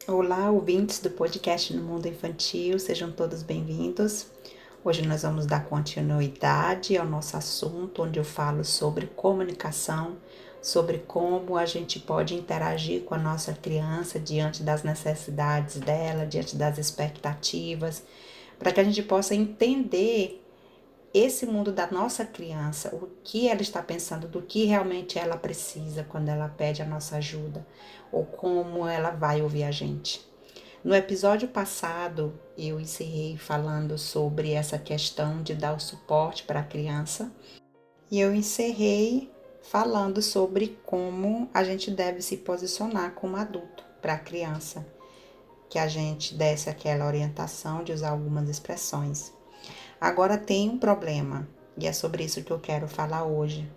Olá, ouvintes do podcast No Mundo Infantil, sejam todos bem-vindos. Hoje nós vamos dar continuidade ao nosso assunto, onde eu falo sobre comunicação, sobre como a gente pode interagir com a nossa criança diante das necessidades dela, diante das expectativas, para que a gente possa entender esse mundo da nossa criança, o que ela está pensando, do que realmente ela precisa quando ela pede a nossa ajuda, ou como ela vai ouvir a gente. No episódio passado, eu encerrei falando sobre essa questão de dar o suporte para a criança, e eu encerrei falando sobre como a gente deve se posicionar como adulto para a criança, que a gente desse aquela orientação de usar algumas expressões. Agora tem um problema, e é sobre isso que eu quero falar hoje.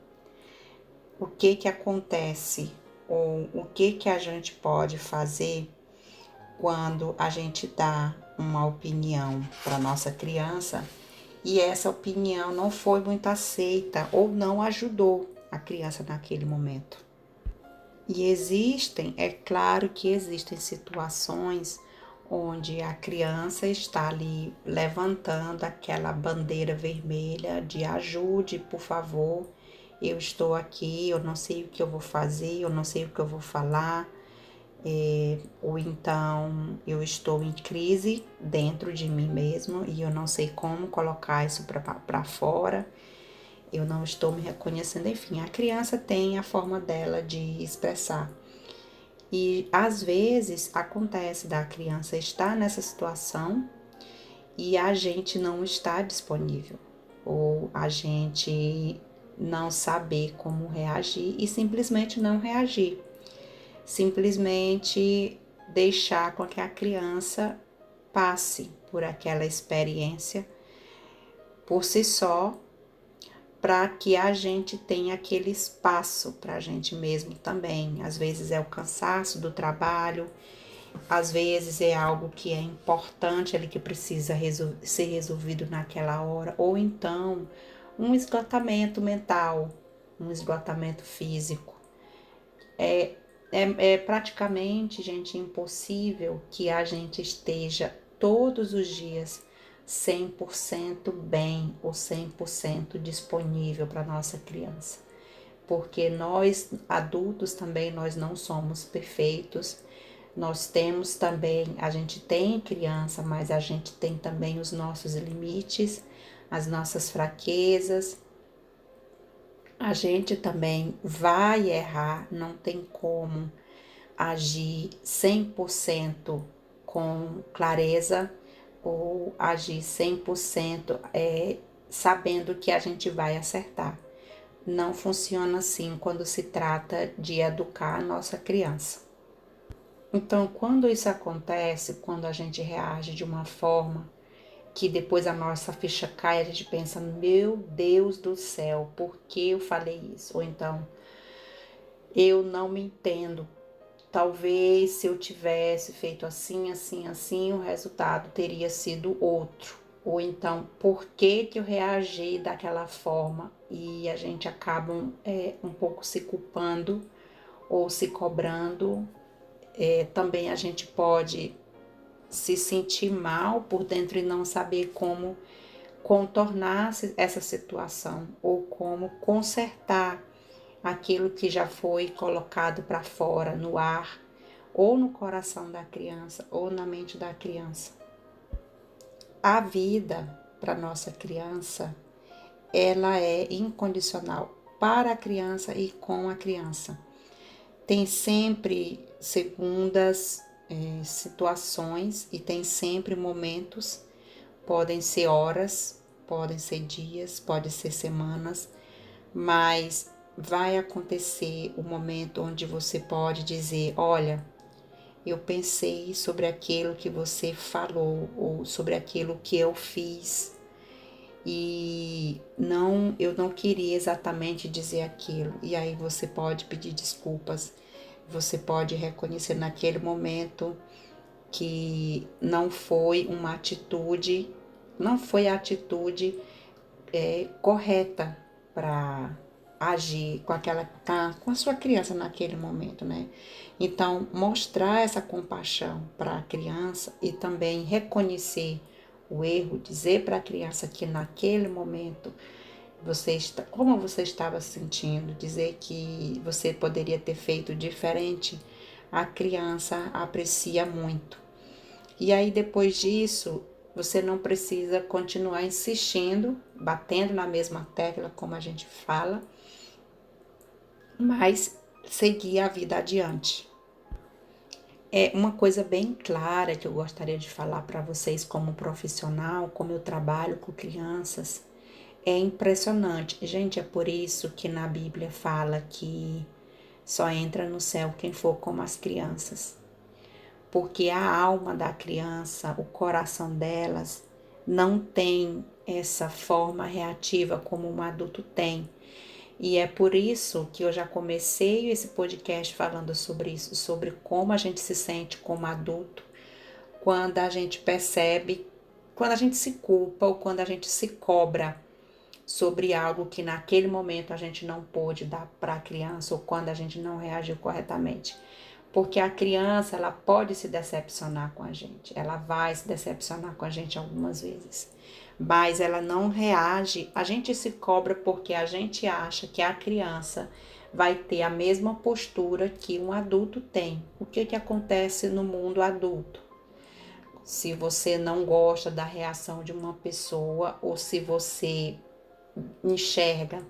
O que acontece, ou o que a gente pode fazer quando a gente dá uma opinião para nossa criança e essa opinião não foi muito aceita ou não ajudou a criança naquele momento. E é claro que existem situações onde a criança está ali levantando aquela bandeira vermelha de ajude, por favor, eu estou aqui, eu não sei o que eu vou fazer, eu não sei o que eu vou falar, ou então eu estou em crise dentro de mim mesmo e eu não sei como colocar isso para fora, eu não estou me reconhecendo, enfim, a criança tem a forma dela de expressar. E às vezes acontece da criança estar nessa situação e a gente não está disponível, ou a gente não saber como reagir e simplesmente não reagir. Simplesmente deixar com que a criança passe por aquela experiência por si só, para que a gente tenha aquele espaço para a gente mesmo também. Às vezes é o cansaço do trabalho, às vezes é algo que é importante ali que precisa ser resolvido naquela hora, ou então um esgotamento mental, um esgotamento físico. É praticamente, gente, impossível que a gente esteja todos os dias 100% bem ou 100% disponível para nossa criança. Porque nós, adultos também, nós não somos perfeitos. Nós temos também, a gente tem criança, mas a gente tem também os nossos limites, as nossas fraquezas. A gente também vai errar, não tem como agir 100% com clareza ou agir 100% sabendo que a gente vai acertar. Não funciona assim quando se trata de educar a nossa criança. Então, quando isso acontece, quando a gente reage de uma forma que depois a nossa ficha cai, a gente pensa, meu Deus do céu, por que eu falei isso? Ou então, eu não me entendo. Talvez se eu tivesse feito assim, assim, assim, o resultado teria sido outro. Ou então, por que eu reagi daquela forma? E a gente acaba um pouco se culpando ou se cobrando. Também a gente pode se sentir mal por dentro e não saber como contornar essa situação ou como consertar aquilo que já foi colocado para fora no ar, ou no coração da criança, ou na mente da criança. A vida para nossa criança, ela é incondicional para a criança e com a criança. Tem sempre segundas situações e tem sempre momentos, podem ser horas, podem ser dias, podem ser semanas, mas vai acontecer o momento onde você pode dizer, olha, eu pensei sobre aquilo que você falou ou sobre aquilo que eu fiz e eu não queria exatamente dizer aquilo. E aí você pode pedir desculpas, você pode reconhecer naquele momento que não foi uma atitude, não foi a atitude correta para agir com a sua criança naquele momento, né? Então, mostrar essa compaixão para a criança e também reconhecer o erro, dizer para a criança que naquele momento como você estava se sentindo, dizer que você poderia ter feito diferente, a criança aprecia muito. E aí depois disso, você não precisa continuar insistindo, batendo na mesma tecla como a gente fala, mas seguir a vida adiante. É uma coisa bem clara que eu gostaria de falar para vocês como profissional, como eu trabalho com crianças. É impressionante. Gente, é por isso que na Bíblia fala que só entra no céu quem for como as crianças. Porque a alma da criança, o coração delas, não tem essa forma reativa como um adulto tem. E é por isso que eu já comecei esse podcast falando sobre isso, sobre como a gente se sente como adulto, quando a gente percebe, quando a gente se culpa ou quando a gente se cobra sobre algo que naquele momento a gente não pôde dar para a criança ou quando a gente não reagiu corretamente. Porque a criança, ela pode se decepcionar com a gente, ela vai se decepcionar com a gente algumas vezes, mas ela não reage. A gente se cobra porque a gente acha que a criança vai ter a mesma postura que um adulto tem. O que que acontece no mundo adulto? Se você não gosta da reação de uma pessoa ou se você enxerga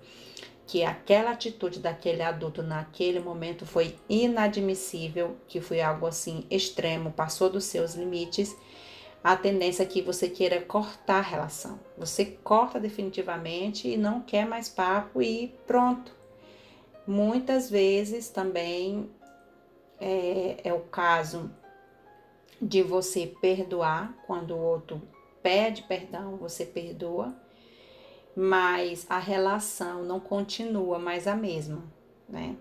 que aquela atitude daquele adulto naquele momento foi inadmissível, que foi algo assim extremo, passou dos seus limites, a tendência é que você queira cortar a relação. Você corta definitivamente e não quer mais papo e pronto. Muitas vezes também é o caso de você perdoar, quando o outro pede perdão, você perdoa, mas a relação não continua mais a mesma, né?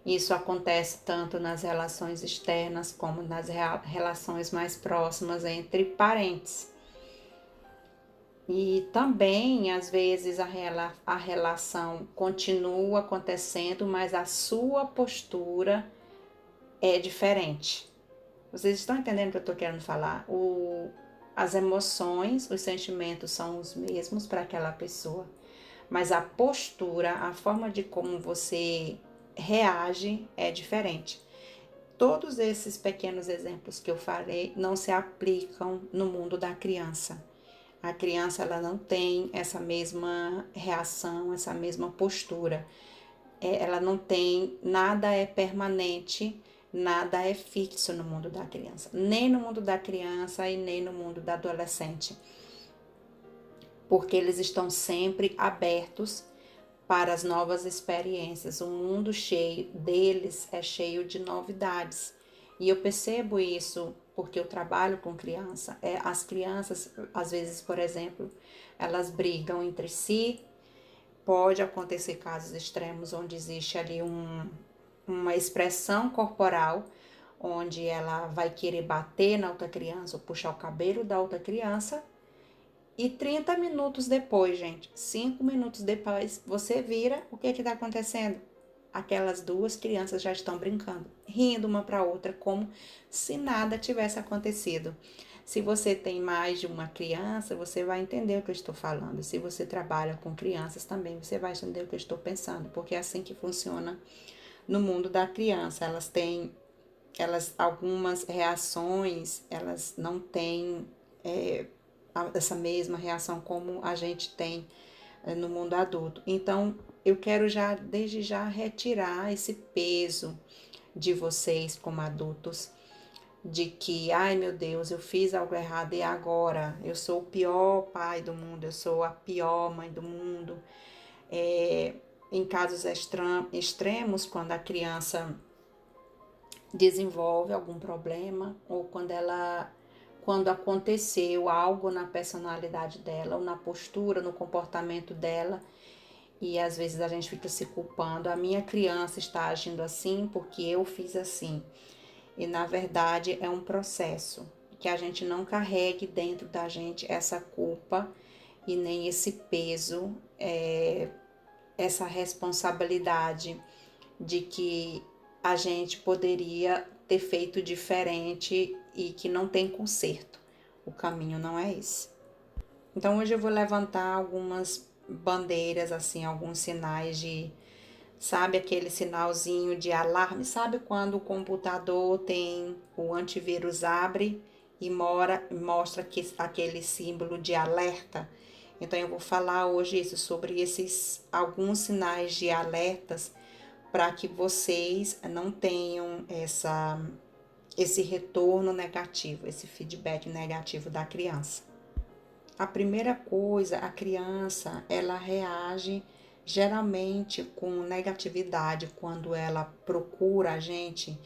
Isso acontece tanto nas relações externas como nas relações mais próximas entre parentes. E também, às vezes, a relação continua acontecendo, mas a sua postura é diferente. Vocês estão entendendo o que eu estou querendo falar? As emoções, os sentimentos são os mesmos para aquela pessoa, mas a postura, a forma de como você reage é diferente. Todos esses pequenos exemplos que eu falei não se aplicam no mundo da criança. A criança, ela não tem essa mesma reação, essa mesma postura. Ela não tem, nada é permanente, nada é fixo no mundo da criança. Nem no mundo da criança e nem no mundo da adolescente. Porque eles estão sempre abertos para as novas experiências. O mundo cheio deles é cheio de novidades. E eu percebo isso porque eu trabalho com criança. As crianças, às vezes, por exemplo, elas brigam entre si. Pode acontecer casos extremos onde existe ali uma expressão corporal, onde ela vai querer bater na outra criança ou puxar o cabelo da outra criança. E 30 minutos depois, gente, 5 minutos depois, você vira, o que está acontecendo? Aquelas duas crianças já estão brincando, rindo uma para outra, como se nada tivesse acontecido. Se você tem mais de uma criança, você vai entender o que eu estou falando. Se você trabalha com crianças também, você vai entender o que eu estou pensando, porque é assim que funciona no mundo da criança. Algumas reações, elas não têm essa mesma reação como a gente tem no mundo adulto. Então, eu quero desde já, retirar esse peso de vocês como adultos, de que, ai meu Deus, eu fiz algo errado e agora eu sou o pior pai do mundo, eu sou a pior mãe do mundo. Em casos extremos, quando a criança desenvolve algum problema ou quando aconteceu algo na personalidade dela, ou na postura, no comportamento dela, e às vezes a gente fica se culpando. A minha criança está agindo assim porque eu fiz assim. E na verdade é um processo que a gente não carregue dentro da gente essa culpa e nem esse peso essa responsabilidade de que a gente poderia ter feito diferente e que não tem conserto. O caminho não é esse. Então hoje eu vou levantar algumas bandeiras, assim, alguns sinais de, sabe, aquele sinalzinho de alarme, sabe quando o computador tem o antivírus abre e mostra aquele símbolo de alerta? Então eu vou falar hoje isso, sobre esses alguns sinais de alertas para que vocês não tenham esse retorno negativo, esse feedback negativo da criança. A primeira coisa, a criança, ela reage geralmente com negatividade quando ela procura a gente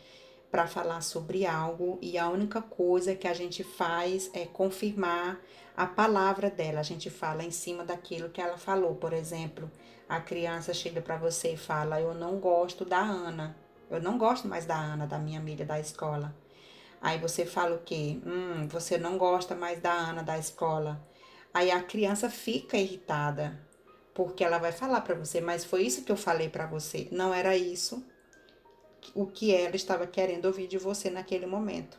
para falar sobre algo e a única coisa que a gente faz é confirmar a palavra dela. A gente fala em cima daquilo que ela falou. Por exemplo, a criança chega para você e fala: "Eu não gosto da Ana. Eu não gosto mais da Ana, da minha amiga da escola." Aí você fala o quê? Você não gosta mais da Ana da escola. Aí a criança fica irritada, porque ela vai falar para você: "Mas foi isso que eu falei para você. Não era isso o que ela estava querendo ouvir de você naquele momento."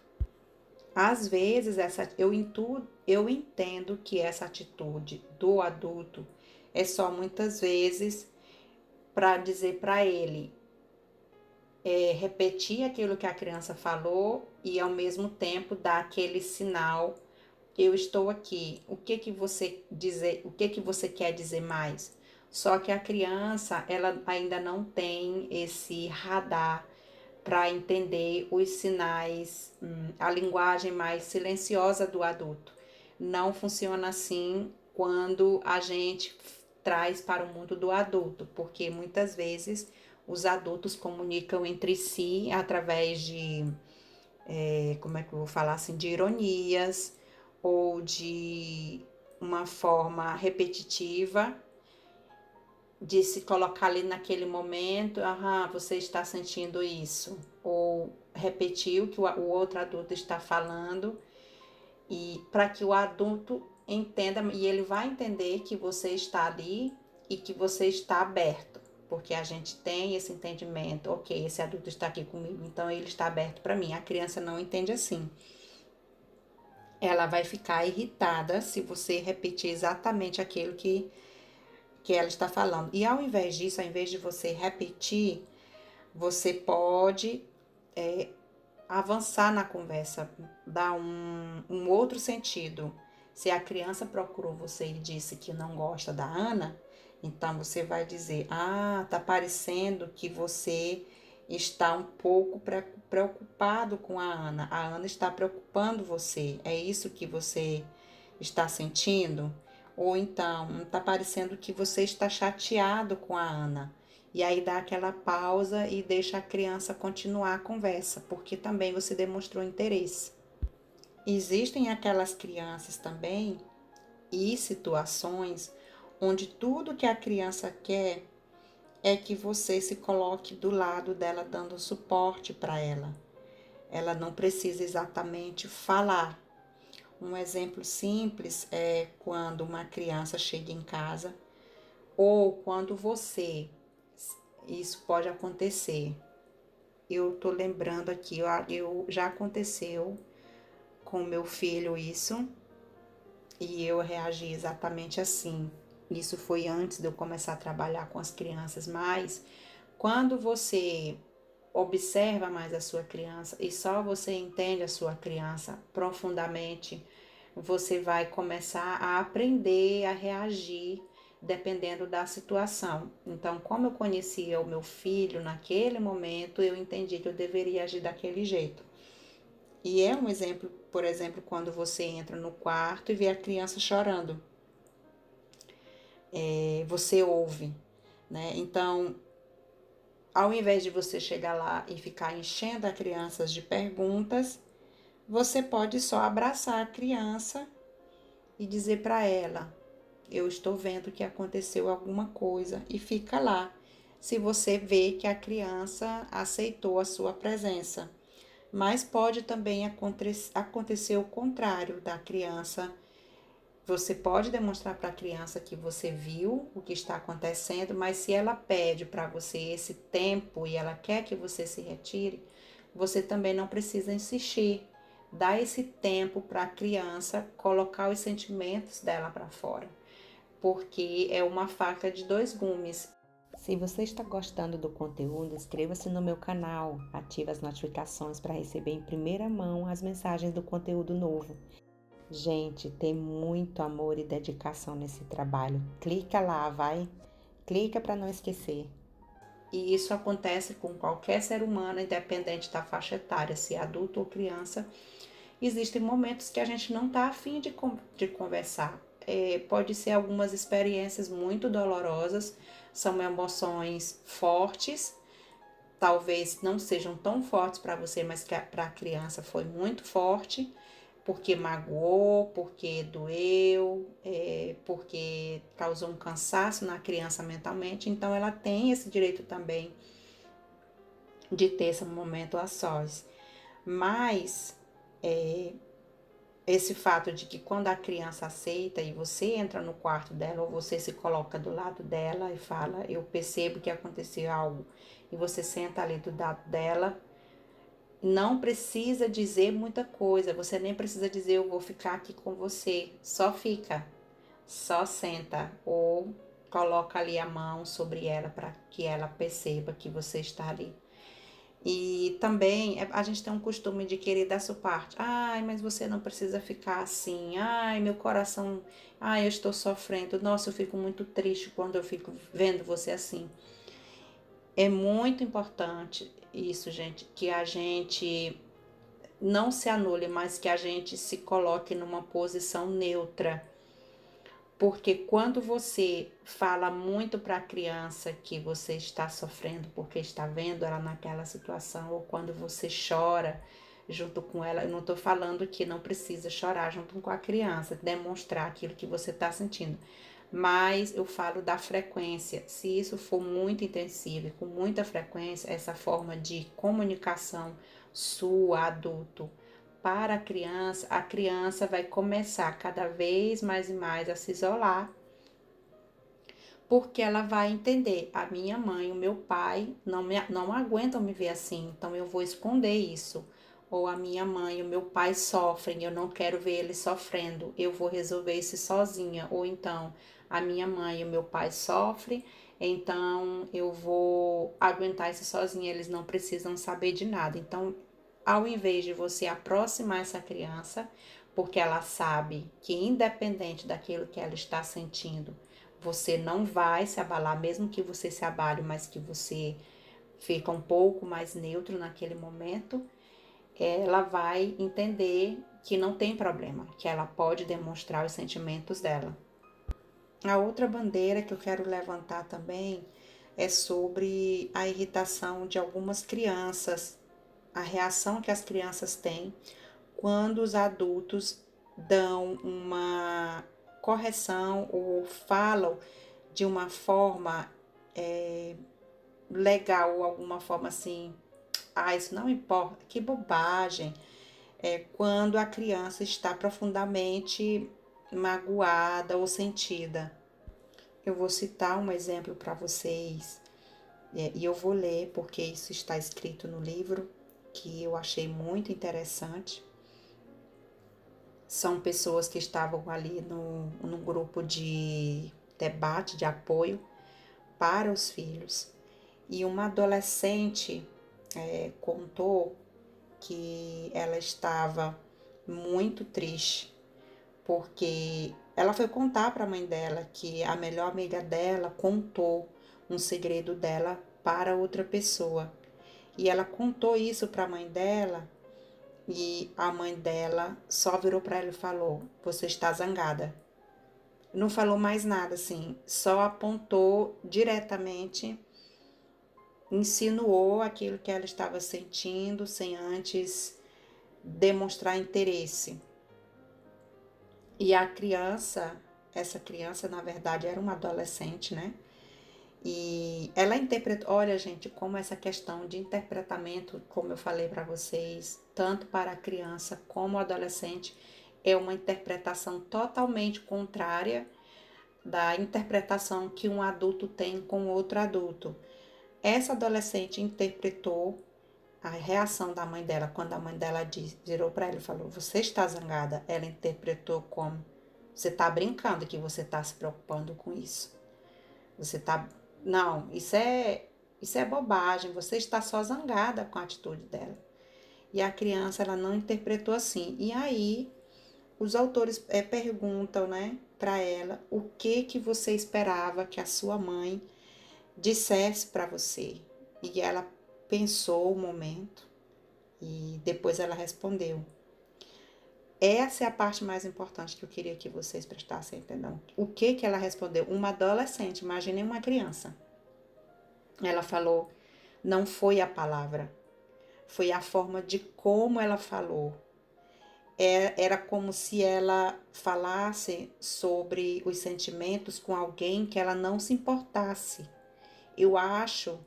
Às vezes, eu entendo que essa atitude do adulto é só muitas vezes para dizer para ele, repetir aquilo que a criança falou e ao mesmo tempo dar aquele sinal: "Eu estou aqui. O que que você quer dizer mais?" Só que a criança, ela ainda não tem esse radar para entender os sinais, a linguagem mais silenciosa do adulto. Não funciona assim quando a gente traz para o mundo do adulto, porque muitas vezes os adultos comunicam entre si através de, como é que eu vou falar assim, de ironias ou de uma forma repetitiva de se colocar ali naquele momento: "Você está sentindo isso", ou repetir o que o outro adulto está falando, e para que o adulto entenda, e ele vai entender que você está ali e que você está aberto, porque a gente tem esse entendimento: ok, esse adulto está aqui comigo, então ele está aberto para mim. A criança não entende assim. Ela vai ficar irritada se você repetir exatamente aquilo que ela está falando. E ao invés disso, ao invés de você repetir, você pode avançar na conversa, dar um outro sentido. Se a criança procurou você e disse que não gosta da Ana, então você vai dizer: tá parecendo que você está um pouco preocupado com a Ana. A Ana está preocupando você. É isso que você está sentindo? Ou então, tá parecendo que você está chateado com a Ana. E aí dá aquela pausa e deixa a criança continuar a conversa, porque também você demonstrou interesse. Existem aquelas crianças também e situações onde tudo que a criança quer é que você se coloque do lado dela, dando suporte para ela. Ela não precisa exatamente falar. Um exemplo simples é quando uma criança chega em casa ou quando você, isso pode acontecer. Eu tô lembrando aqui, eu já aconteceu com meu filho isso e eu reagi exatamente assim. Isso foi antes de eu começar a trabalhar com as crianças, mas quando você observa mais a sua criança e só você entende a sua criança profundamente, você vai começar a aprender a reagir dependendo da situação. Então, como eu conhecia o meu filho naquele momento, eu entendi que eu deveria agir daquele jeito. E é um exemplo, por exemplo, quando você entra no quarto e vê a criança chorando. Você ouve, né? Então, ao invés de você chegar lá e ficar enchendo a criança de perguntas, você pode só abraçar a criança e dizer para ela: "Eu estou vendo que aconteceu alguma coisa", e fica lá. Se você vê que a criança aceitou a sua presença. Mas pode também acontecer o contrário, da criança Você pode demonstrar para a criança que você viu o que está acontecendo, mas se ela pede para você esse tempo e ela quer que você se retire, você também não precisa insistir. Dá esse tempo para a criança colocar os sentimentos dela para fora, porque é uma faca de dois gumes. Se você está gostando do conteúdo, inscreva-se no meu canal, ative as notificações para receber em primeira mão as mensagens do conteúdo novo. Gente, tem muito amor e dedicação nesse trabalho. Clica lá, vai. Clica para não esquecer. E isso acontece com qualquer ser humano, independente da faixa etária, se é adulto ou criança. Existem momentos que a gente não está afim de conversar. Pode ser algumas experiências muito dolorosas, são emoções fortes, talvez não sejam tão fortes para você, mas que para a criança foi muito forte, porque magoou, porque doeu, porque causou um cansaço na criança mentalmente. Então, ela tem esse direito também de ter esse momento a sós. Mas esse fato de que quando a criança aceita e você entra no quarto dela ou você se coloca do lado dela e fala, eu percebo que aconteceu algo, e você senta ali do lado dela, não precisa dizer muita coisa, você nem precisa dizer eu vou ficar aqui com você, só fica, só senta ou coloca ali a mão sobre ela para que ela perceba que você está ali. E também a gente tem um costume de querer dar sua parte. Ai, mas você não precisa ficar assim. Ai, meu coração, ai, eu estou sofrendo. Nossa, eu fico muito triste quando eu fico vendo você assim. É muito importante isso, gente, que a gente não se anule, mas que a gente se coloque numa posição neutra. Porque quando você fala muito para a criança que você está sofrendo porque está vendo ela naquela situação, ou quando você chora junto com ela, eu não estou falando que não precisa chorar junto com a criança, demonstrar aquilo que você está sentindo, mas eu falo da frequência. Se isso for muito intensivo e com muita frequência, essa forma de comunicação sua, adulto, para a criança vai começar cada vez mais e mais a se isolar, porque ela vai entender, a minha mãe, o meu pai não aguentam me ver assim, então eu vou esconder isso. Ou a minha mãe e o meu pai sofrem, eu não quero ver eles sofrendo, eu vou resolver isso sozinha. Ou então, a minha mãe e o meu pai sofrem, então eu vou aguentar isso sozinha, eles não precisam saber de nada. Então, ao invés de você aproximar essa criança, porque ela sabe que independente daquilo que ela está sentindo, você não vai se abalar, mesmo que você se abale, mas que você fica um pouco mais neutro naquele momento, ela vai entender que não tem problema, que ela pode demonstrar os sentimentos dela. A outra bandeira que eu quero levantar também é sobre a irritação de algumas crianças, a reação que as crianças têm quando os adultos dão uma correção ou falam de uma forma legal, ou alguma forma assim, isso não importa, que bobagem. Quando a criança está profundamente magoada ou sentida. Eu vou citar um exemplo para vocês, e eu vou ler porque isso está escrito no livro, que eu achei muito interessante. São pessoas que estavam ali no grupo de debate, de apoio para os filhos. E uma adolescente contou que ela estava muito triste, porque ela foi contar para a mãe dela que a melhor amiga dela contou um segredo dela para outra pessoa. E ela contou isso para a mãe dela, e a mãe dela só virou para ela e falou: "Você está zangada". Não falou mais nada assim, só apontou diretamente, insinuou aquilo que ela estava sentindo sem antes demonstrar interesse. E a criança, essa criança na verdade era uma adolescente, né? E ela interpretou, olha gente, como essa questão de interpretamento, como eu falei para vocês, tanto para a criança como o adolescente, é uma interpretação totalmente contrária da interpretação que um adulto tem com outro adulto. Essa adolescente interpretou a reação da mãe dela quando a mãe dela virou para ela e falou: "Você está zangada?" Ela interpretou como: "Você está brincando que você está se preocupando com isso. Você está, não, isso é bobagem. Você está só zangada com a atitude dela." E a criança, ela não interpretou assim. E aí os autores perguntam, né, para ela o que você esperava que a sua mãe dissesse para você. E ela pensou um momento e depois ela respondeu. Essa é a parte mais importante que eu queria que vocês prestassem atenção. O que ela respondeu? Uma adolescente, imaginem uma criança. Ela falou, não foi a palavra, foi a forma de como ela falou. Era como se ela falasse sobre os sentimentos com alguém que ela não se importasse. Eu acho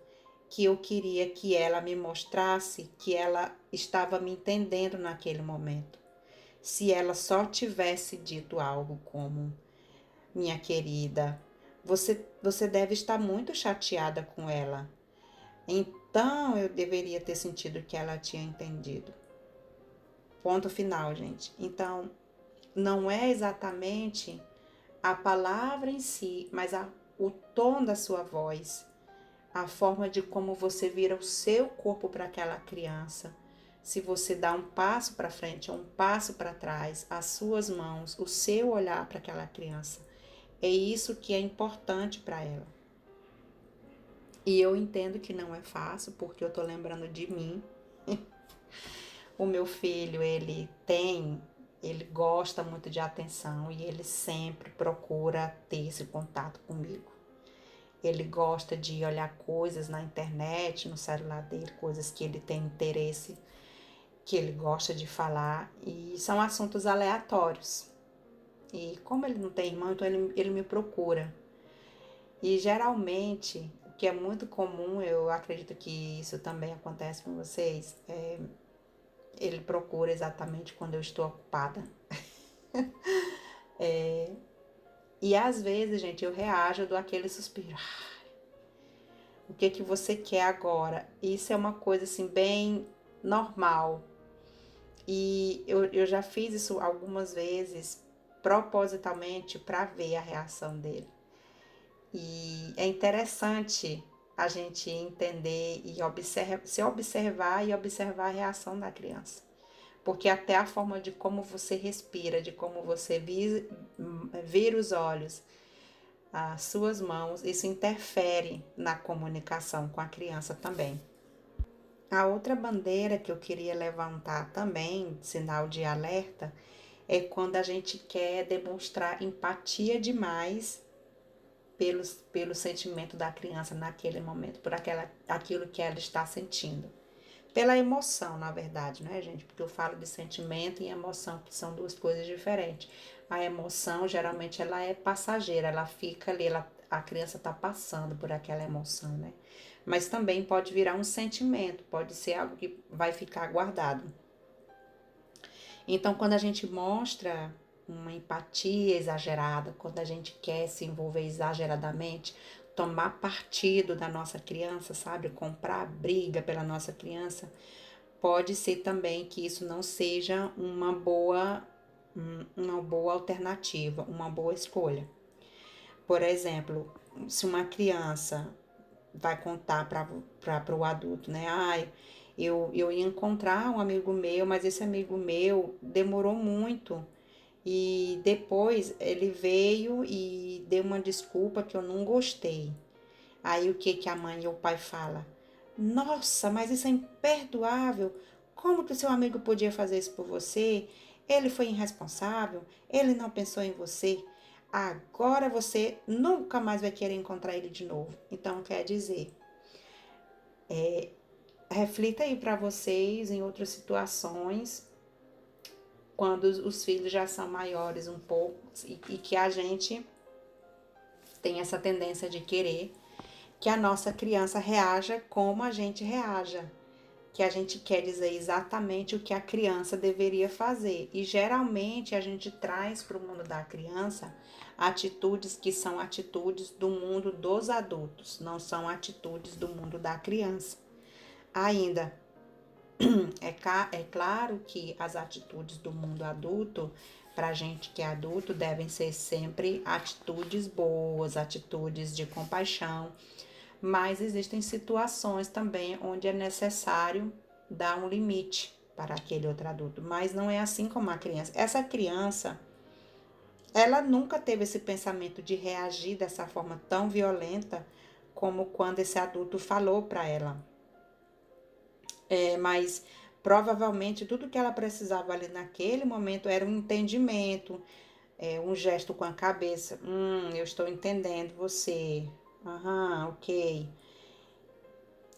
que eu queria que ela me mostrasse que ela estava me entendendo naquele momento. Se ela só tivesse dito algo como: "Minha querida, você deve estar muito chateada com ela." Então eu deveria ter sentido que ela tinha entendido. Ponto final, gente. Então, não é exatamente a palavra em si, mas o tom da sua voz, a forma de como você vira o seu corpo para aquela criança. Se você dá um passo para frente ou um passo para trás, as suas mãos, o seu olhar para aquela criança. É isso que é importante para ela. E eu entendo que não é fácil, porque eu tô lembrando de mim. O meu filho, ele gosta muito de atenção e ele sempre procura ter esse contato comigo. Ele gosta de olhar coisas na internet, no celular dele, coisas que ele tem interesse, que ele gosta de falar, e são assuntos aleatórios. E como ele não tem irmão, então ele me procura. E geralmente, o que é muito comum, eu acredito que isso também acontece com vocês, ele procura exatamente quando eu estou ocupada. E às vezes, gente, eu reajo, eu dou aquele suspiro. O que você quer agora? Isso é uma coisa assim bem normal. E eu já fiz isso algumas vezes propositalmente para ver a reação dele. E é interessante a gente entender e se observar e observar a reação da criança. Porque até a forma de como você respira, de como você vira os olhos, as suas mãos, isso interfere na comunicação com a criança também. A outra bandeira que eu queria levantar também, sinal de alerta, é quando a gente quer demonstrar empatia demais pelo sentimento da criança naquele momento, por aquilo que ela está sentindo. Pela emoção, na verdade, né, gente? Porque eu falo de sentimento e emoção, que são duas coisas diferentes. A emoção, geralmente, ela é passageira, ela fica ali, a criança está passando por aquela emoção, né? Mas também pode virar um sentimento, pode ser algo que vai ficar guardado. Então, quando a gente mostra uma empatia exagerada, quando a gente quer se envolver exageradamente, tomar partido da nossa criança, sabe? Comprar briga pela nossa criança, pode ser também que isso não seja uma boa alternativa, uma boa escolha. Por exemplo, se uma criança vai contar para o adulto, né? Eu ia encontrar um amigo meu, mas esse amigo meu demorou muito. E depois ele veio e deu uma desculpa que eu não gostei. Aí o que a mãe e o pai fala? Nossa, mas isso é imperdoável. Como que o seu amigo podia fazer isso por você? Ele foi irresponsável, ele não pensou em você. Agora você nunca mais vai querer encontrar ele de novo. Então quer dizer, reflita aí para vocês em outras situações, quando os filhos já são maiores um pouco e que a gente tem essa tendência de querer que a nossa criança reaja como a gente reaja. que a gente quer dizer exatamente o que a criança deveria fazer. E geralmente a gente traz para o mundo da criança atitudes que são atitudes do mundo dos adultos, não são atitudes do mundo da criança. Ainda é claro que as atitudes do mundo adulto, para a gente que é adulto, devem ser sempre atitudes boas, atitudes de compaixão, mas existem situações também onde é necessário dar um limite para aquele outro adulto, mas não é assim como a criança. Essa criança, ela nunca teve esse pensamento de reagir dessa forma tão violenta como quando esse adulto falou para ela. Mas provavelmente tudo que ela precisava ali naquele momento era um entendimento, um gesto com a cabeça. Eu estou entendendo você. Aham, ok.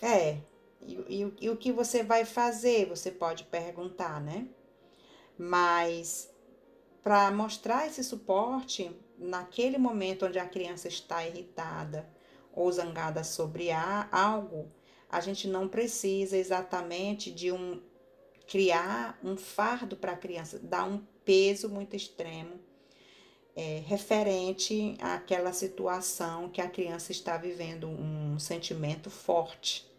É, e o que você vai fazer? Você pode perguntar, né? Mas para mostrar esse suporte, naquele momento onde a criança está irritada ou zangada sobre algo, a gente não precisa exatamente de criar um fardo para a criança, dar um peso muito extremo, referente àquela situação que a criança está vivendo um sentimento forte.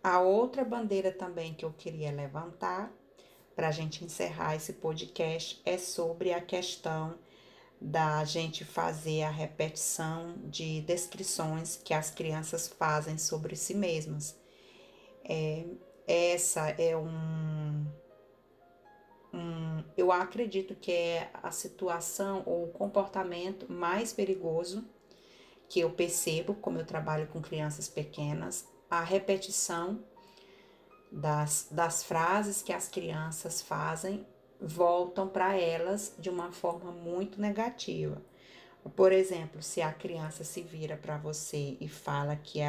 A outra bandeira também que eu queria levantar, para a gente encerrar esse podcast, é sobre a questão da gente fazer a repetição de descrições que as crianças fazem sobre si mesmas. Essa é eu acredito que é a situação ou o comportamento mais perigoso que eu percebo, como eu trabalho com crianças pequenas, a repetição das frases que as crianças fazem voltam para elas de uma forma muito negativa. Por exemplo, se a criança se vira para você e fala que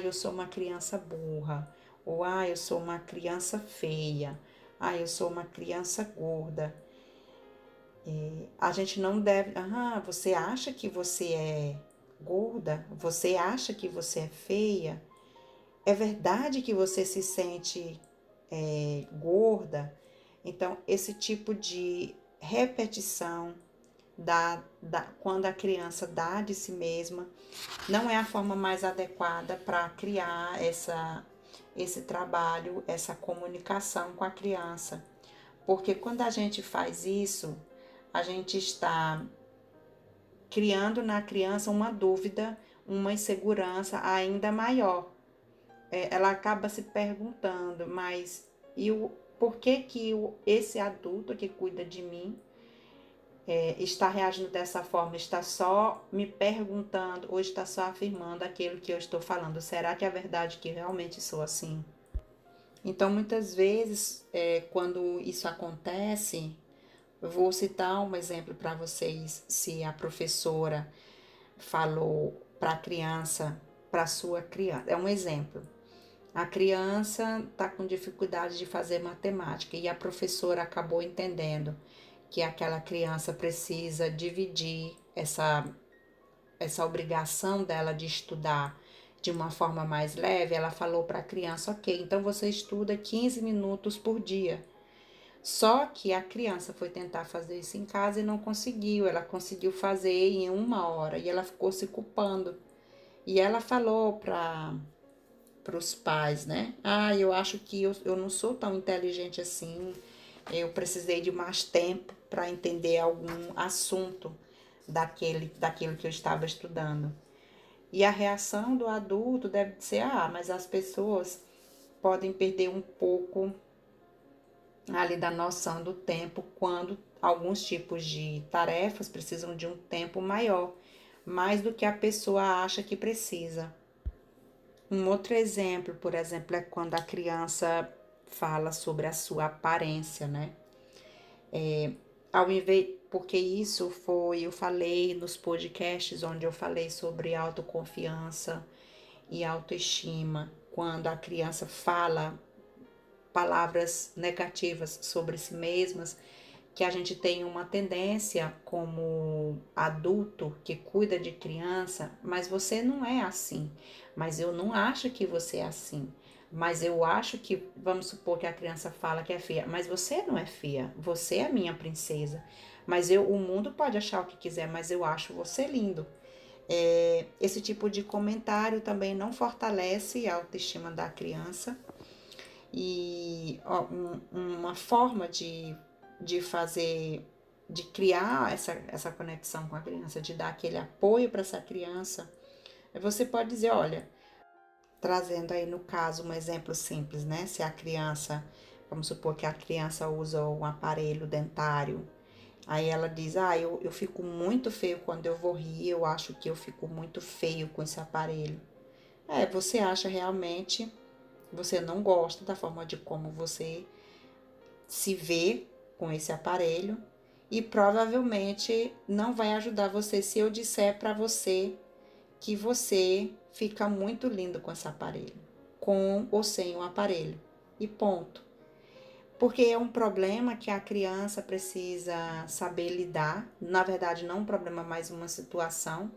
eu sou uma criança burra, ou eu sou uma criança feia, eu sou uma criança gorda. A gente não deve, você acha que você é gorda? Você acha que você é feia? É verdade que você se sente gorda? Então, esse tipo de repetição quando a criança dá de si mesma, não é a forma mais adequada para criar esse trabalho, essa comunicação com a criança. Porque quando a gente faz isso, a gente está criando na criança uma dúvida, uma insegurança ainda maior. Ela acaba se perguntando, mas por que esse adulto que cuida de mim está reagindo dessa forma? Está só me perguntando ou está só afirmando aquilo que eu estou falando? Será que é verdade que realmente sou assim? Então, muitas vezes, quando isso acontece, eu vou citar um exemplo para vocês. Se a professora falou para a criança, para sua criança, é um exemplo. A criança está com dificuldade de fazer matemática e a professora acabou entendendo que aquela criança precisa dividir essa obrigação dela de estudar de uma forma mais leve. Ela falou para a criança, ok, então você estuda 15 minutos por dia. Só que a criança foi tentar fazer isso em casa e não conseguiu. Ela conseguiu fazer em 1 hora e ela ficou se culpando. E ela falou para os pais, né? Eu acho que eu não sou tão inteligente assim. Eu precisei de mais tempo para entender algum assunto daquilo que eu estava estudando. E a reação do adulto deve ser, mas as pessoas podem perder um pouco ali da noção do tempo quando alguns tipos de tarefas precisam de um tempo maior, mais do que a pessoa acha que precisa. Um outro exemplo, por exemplo, é quando a criança fala sobre a sua aparência, né? Porque eu falei nos podcasts onde eu falei sobre autoconfiança e autoestima, quando a criança fala palavras negativas sobre si mesmas, que a gente tem uma tendência como adulto que cuida de criança, mas você não é assim, mas eu não acho que você é assim. Mas eu acho que, vamos supor que a criança fala que é feia, mas você não é feia, você é minha princesa. Mas o mundo pode achar o que quiser, mas eu acho você lindo. Esse tipo de comentário também não fortalece a autoestima da criança. E uma forma de fazer, de criar essa conexão com a criança, de dar aquele apoio para essa criança, você pode dizer, olha, trazendo aí no caso um exemplo simples, né? Se a criança, vamos supor que a criança usa um aparelho dentário, aí ela diz, eu fico muito feio quando eu vou rir, eu acho que eu fico muito feio com esse aparelho. Você acha realmente, você não gosta da forma de como você se vê com esse aparelho e provavelmente não vai ajudar você se eu disser para você que você fica muito lindo com esse aparelho, com ou sem o aparelho, e ponto. Porque é um problema que a criança precisa saber lidar, na verdade não um problema, mas uma situação,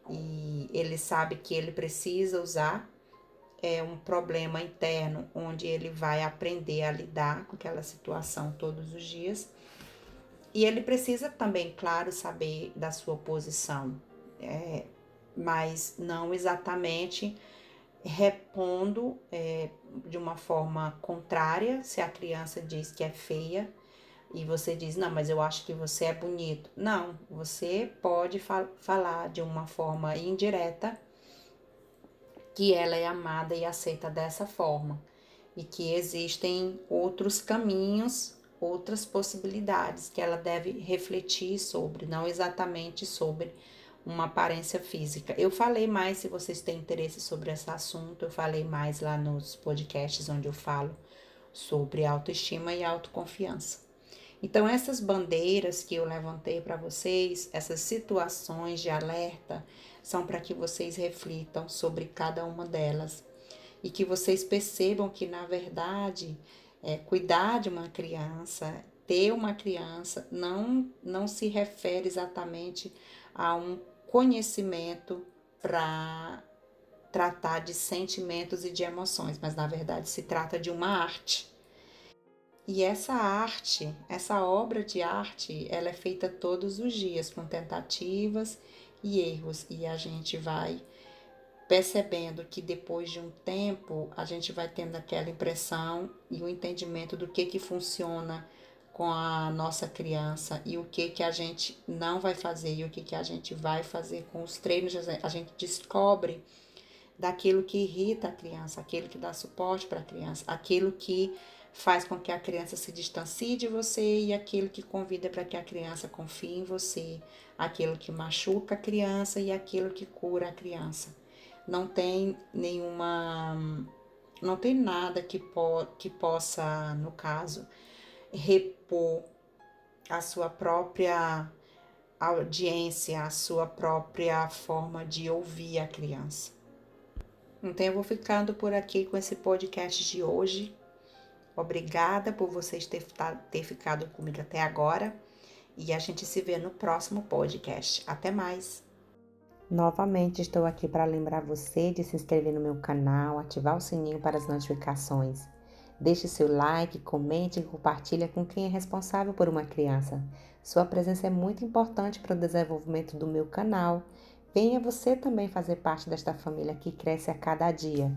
e ele sabe que ele precisa usar, é um problema interno, onde ele vai aprender a lidar com aquela situação todos os dias, e ele precisa também, claro, saber da sua posição, mas não exatamente repondo de uma forma contrária. Se a criança diz que é feia e você diz, não, mas eu acho que você é bonito. Não, você pode falar de uma forma indireta que ela é amada e aceita dessa forma e que existem outros caminhos, outras possibilidades que ela deve refletir sobre, não exatamente sobre uma aparência física. Eu falei mais, se vocês têm interesse sobre esse assunto, eu falei mais lá nos podcasts onde eu falo sobre autoestima e autoconfiança. Então, essas bandeiras que eu levantei para vocês, essas situações de alerta, são para que vocês reflitam sobre cada uma delas e que vocês percebam que, na verdade, cuidar de uma criança, ter uma criança, não se refere exatamente a um conhecimento para tratar de sentimentos e de emoções, mas na verdade se trata de uma arte. E essa arte, essa obra de arte, ela é feita todos os dias com tentativas e erros, e a gente vai percebendo que depois de um tempo a gente vai tendo aquela impressão e o entendimento do que funciona com a nossa criança e o que a gente não vai fazer e o que a gente vai fazer com os treinos. A gente descobre daquilo que irrita a criança, aquilo que dá suporte para a criança, aquilo que faz com que a criança se distancie de você e aquilo que convida para que a criança confie em você, aquilo que machuca a criança e aquilo que cura a criança. Não tem não tem nada que possa, no caso, repor a sua própria audiência, a sua própria forma de ouvir a criança. Então eu vou ficando por aqui com esse podcast de hoje. Obrigada por vocês ter ficado comigo até agora e a gente se vê no próximo podcast. Até mais! Novamente estou aqui para lembrar você de se inscrever no meu canal, ativar o sininho para as notificações. Deixe seu like, comente e compartilhe com quem é responsável por uma criança. Sua presença é muito importante para o desenvolvimento do meu canal. Venha você também fazer parte desta família que cresce a cada dia.